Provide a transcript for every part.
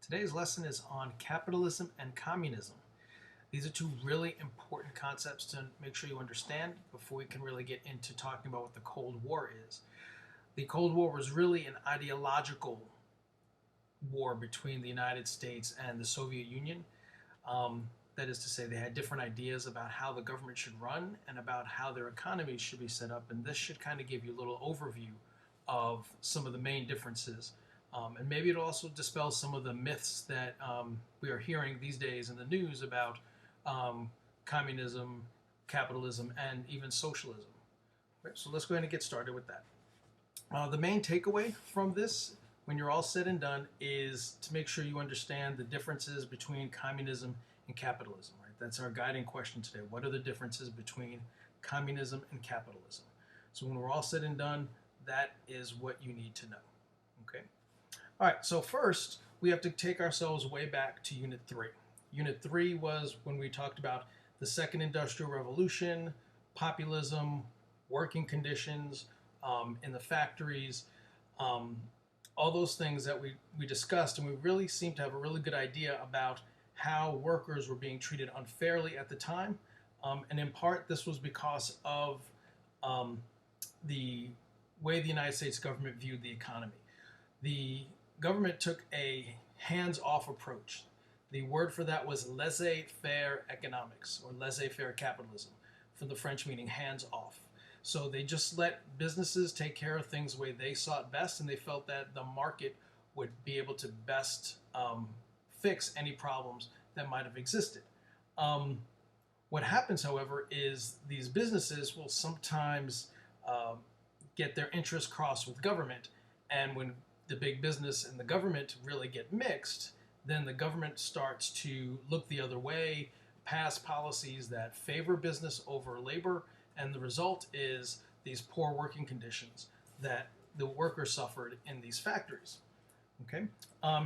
Today's lesson is on capitalism and communism. These are two really important concepts to make sure you understand before we can really get into talking about what the Cold War is. The Cold War was really an ideological war between the United States and the Soviet Union. That is to say, they had different ideas about how the government should run and about how their economies should be set up. And this should kind of give you a little overview of some of the main differences. And maybe it'll also dispel some of the myths that we are hearing these days in the news about communism, capitalism, and even socialism. Right, so let's go ahead and get started with that. The main takeaway from this, when you're all said and done, is to make sure you understand the differences between communism and capitalism. Right? That's our guiding question today. What are the differences between communism and capitalism? So when we're all said and done, that is what you need to know. Okay. All right, so first we have to take ourselves way back to Unit 3. Unit 3 was when we talked about the Second Industrial Revolution, populism, working conditions in the factories, all those things that we discussed, and we really seemed to have a really good idea about how workers were being treated unfairly at the time. And in part, this was because of the way the United States government viewed the economy. The government took a hands-off approach. The word for that was laissez-faire economics, or laissez-faire capitalism, from the French meaning hands-off. So they just let businesses take care of things the way they saw it best, and they felt that the market would be able to best fix any problems that might have existed. What happens, however, is these businesses will sometimes get their interests crossed with government, and when the big business and the government really get mixed, then the government starts to look the other way, pass policies that favor business over labor, and the result is these poor working conditions that the workers suffered in these factories. Okay,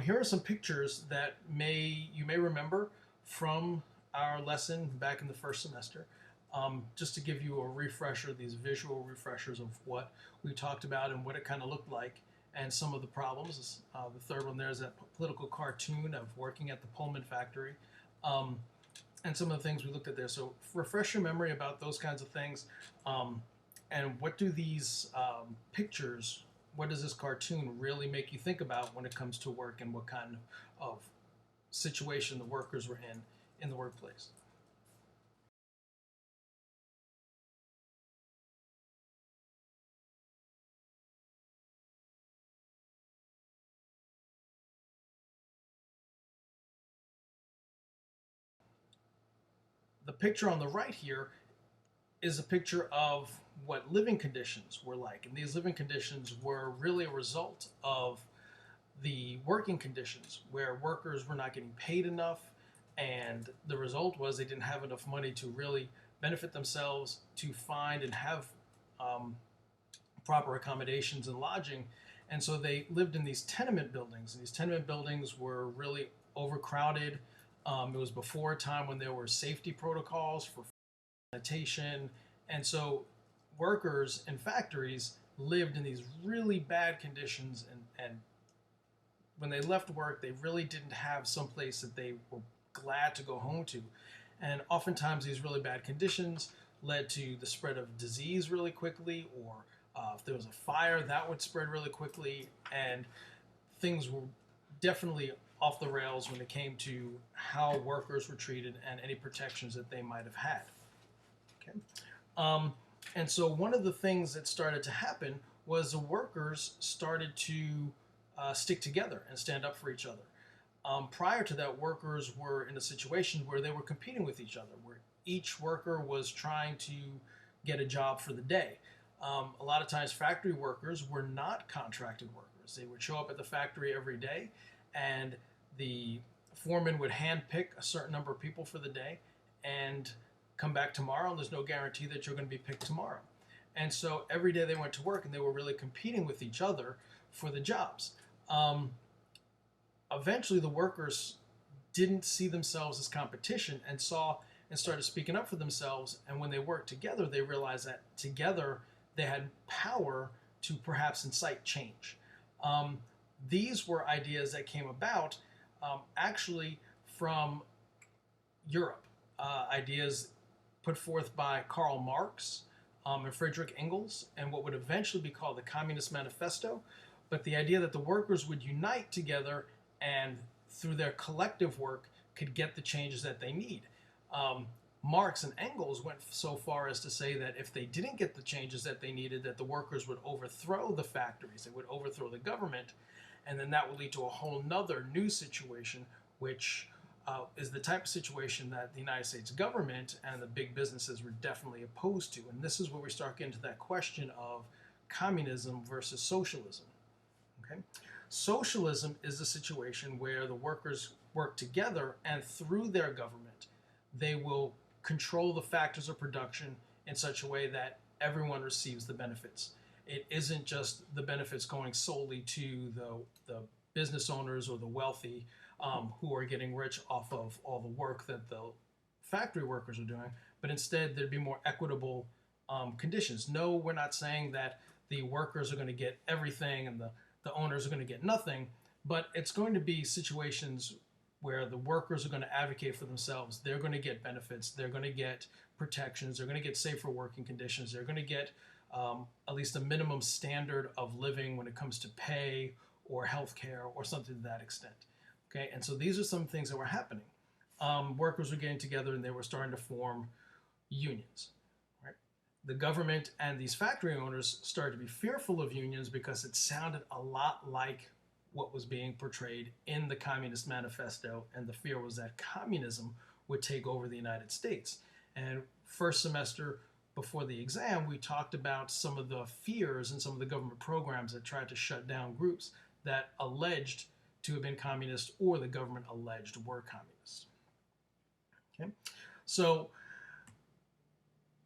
here are some pictures that you may remember from our lesson back in the first semester. Just to give you a refresher, these visual refreshers of what we talked about and what it kind of looked like and some of the problems. The third one there is that political cartoon of working at the Pullman factory, and some of the things we looked at there. So refresh your memory about those kinds of things, and what do these pictures, what does this cartoon really make you think about when it comes to work and what kind of situation the workers were in the workplace? The picture on the right here is a picture of what living conditions were like. And these living conditions were really a result of the working conditions where workers were not getting paid enough. And the result was they didn't have enough money to really benefit themselves, to find and have proper accommodations and lodging. And so they lived in these tenement buildings. And these tenement buildings were really overcrowded. It was before a time when there were safety protocols for sanitation. And so workers in factories lived in these really bad conditions. And when they left work, they really didn't have some place that they were glad to go home to. And oftentimes these really bad conditions led to the spread of disease really quickly, or if there was a fire, that would spread really quickly. And things were definitely off the rails when it came to how workers were treated and any protections that they might have had. Okay. And so one of the things that started to happen was the workers started to stick together and stand up for each other. Prior to that, workers were in a situation where they were competing with each other, where each worker was trying to get a job for the day. A lot of times factory workers were not contracted workers. They would show up at the factory every day, and the foreman would handpick a certain number of people for the day and come back tomorrow, and there's no guarantee that you're going to be picked tomorrow. And so every day they went to work and they were really competing with each other for the jobs. Eventually the workers didn't see themselves as competition and started speaking up for themselves. And when they worked together, they realized that together they had power to perhaps incite change. These were ideas that came about actually from Europe. Ideas put forth by Karl Marx and Friedrich Engels, and what would eventually be called the Communist Manifesto. But the idea that the workers would unite together and through their collective work could get the changes that they need. Marx and Engels went so far as to say that if they didn't get the changes that they needed, that the workers would overthrow the factories, they would overthrow the government, and then that would lead to a whole nother new situation, which is the type of situation that the United States government and the big businesses were definitely opposed to. And this is where we start getting to that question of communism versus socialism. Okay? Socialism is a situation where the workers work together, and through their government, they will control the factors of production in such a way that everyone receives the benefits. It isn't just the benefits going solely to the business owners or the wealthy who are getting rich off of all the work that the factory workers are doing, but instead there'd be more equitable conditions. No, we're not saying that the workers are going to get everything and the owners are going to get nothing, but it's going to be situations where the workers are going to advocate for themselves. They're going to get benefits. They're going to get protections. They're going to get safer working conditions. They're going to get at least a minimum standard of living when it comes to pay or health care or something to that extent. Okay, and so these are some things that were happening. Workers were getting together and they were starting to form unions. Right? The government and these factory owners started to be fearful of unions because it sounded a lot like what was being portrayed in the Communist Manifesto, and the fear was that communism would take over the United States. And first semester before the exam, we talked about some of the fears and some of the government programs that tried to shut down groups that alleged to have been communist or the government alleged were communist. Okay? So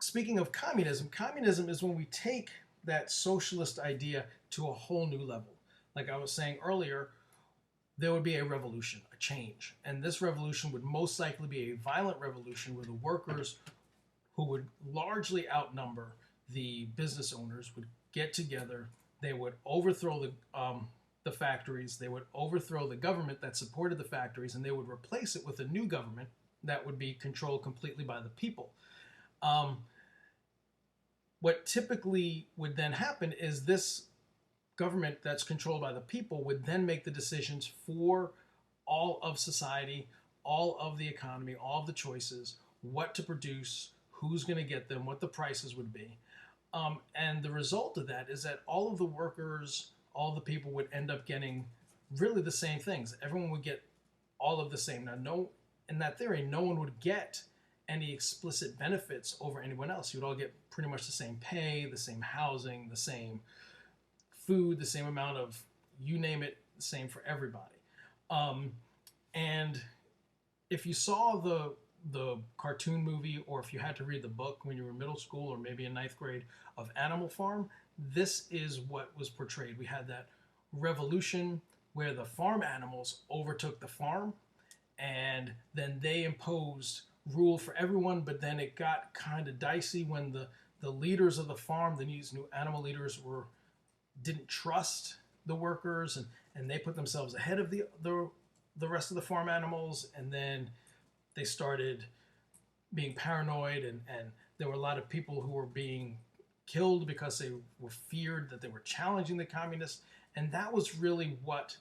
speaking of communism, communism is when we take that socialist idea to a whole new level. Like I was saying earlier, there would be a revolution, a change. And this revolution would most likely be a violent revolution where the workers, who would largely outnumber the business owners, would get together. They would overthrow the factories. They would overthrow the government that supported the factories, and they would replace it with a new government that would be controlled completely by the people. What typically would then happen is this government that's controlled by the people would then make the decisions for all of society, all of the economy, all of the choices, what to produce, who's going to get them, what the prices would be. And the result of that is that all of the workers, all the people would end up getting really the same things. Everyone would get all of the same. Now, in that theory, no one would get any explicit benefits over anyone else. You'd all get pretty much the same pay, the same housing, the same food, the same amount of, you name it, the same for everybody. And if you saw the cartoon movie, or if you had to read the book when you were in middle school or maybe in ninth grade of Animal Farm, this is what was portrayed. We had that revolution where the farm animals overtook the farm, and then they imposed rule for everyone, but then it got kind of dicey when the leaders of the farm, these new animal leaders, didn't trust the workers, and they put themselves ahead of the rest of the farm animals, and then they started being paranoid, and there were a lot of people who were being killed because they were feared that they were challenging the communists. And that was really what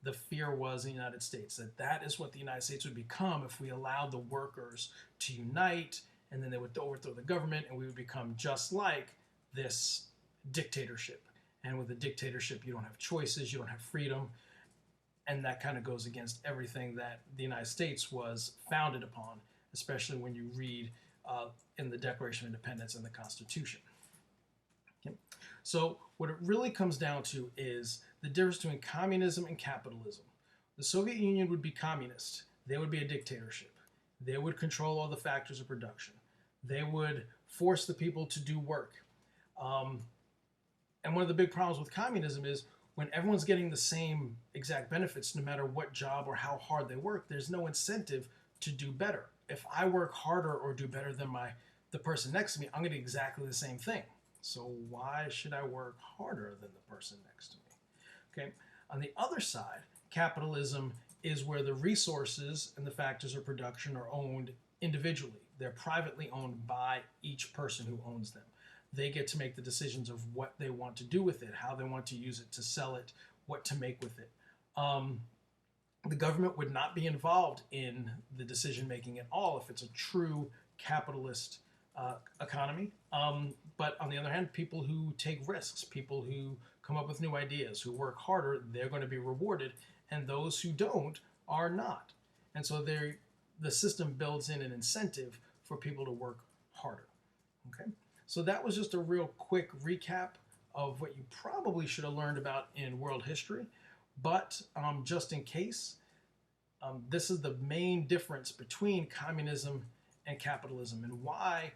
the fear was in the United States, that is what the United States would become if we allowed the workers to unite, and then they would overthrow the government, and we would become just like this dictatorship. And with a dictatorship, you don't have choices, you don't have freedom, and that kind of goes against everything that the United States was founded upon, especially when you read in the Declaration of Independence and the Constitution. Okay? So what it really comes down to is the difference between communism and capitalism. The Soviet Union would be communist. They would be a dictatorship. They would control all the factors of production. They would force the people to do work. And one of the big problems with communism is when everyone's getting the same exact benefits, no matter what job or how hard they work, there's no incentive to do better. If I work harder or do better than the person next to me, I'm going to do exactly the same thing. So why should I work harder than the person next to me? Okay. On the other side, capitalism is where the resources and the factors of production are owned individually. They're privately owned by each person who owns them. They get to make the decisions of what they want to do with it, how they want to use it, to sell it, what to make with it. The government would not be involved in the decision making at all if it's a true capitalist economy. But on the other hand, people who take risks, people who come up with new ideas, who work harder, they're going to be rewarded, and those who don't are not. And so the system builds in an incentive for people to work harder. Okay, so that was just a real quick recap of what you probably should have learned about in world history. But just in case, this is the main difference between communism and capitalism, and why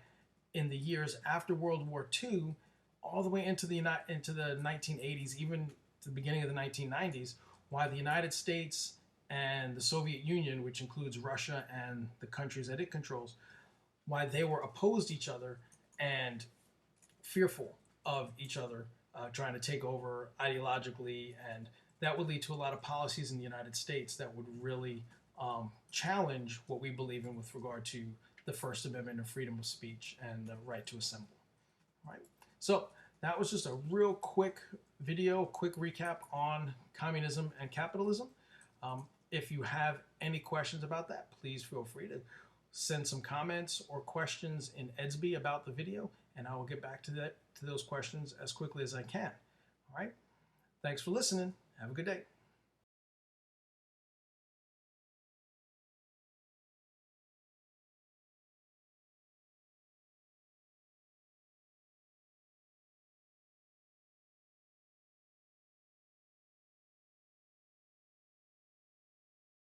in the years after World War II, all the way into the 1980s, even to the beginning of the 1990s, why the United States and the Soviet Union, which includes Russia and the countries that it controls, why they were opposed to each other and fearful of each other, trying to take over ideologically, and that would lead to a lot of policies in the United States that would really challenge what we believe in with regard to the First Amendment and freedom of speech and the right to assemble. All right. So that was just a real quick video, quick recap on communism and capitalism. If you have any questions about that, please feel free to send some comments or questions in Edsby about the video, and I will get back to those questions as quickly as I can. All right. Thanks for listening. Have a good day.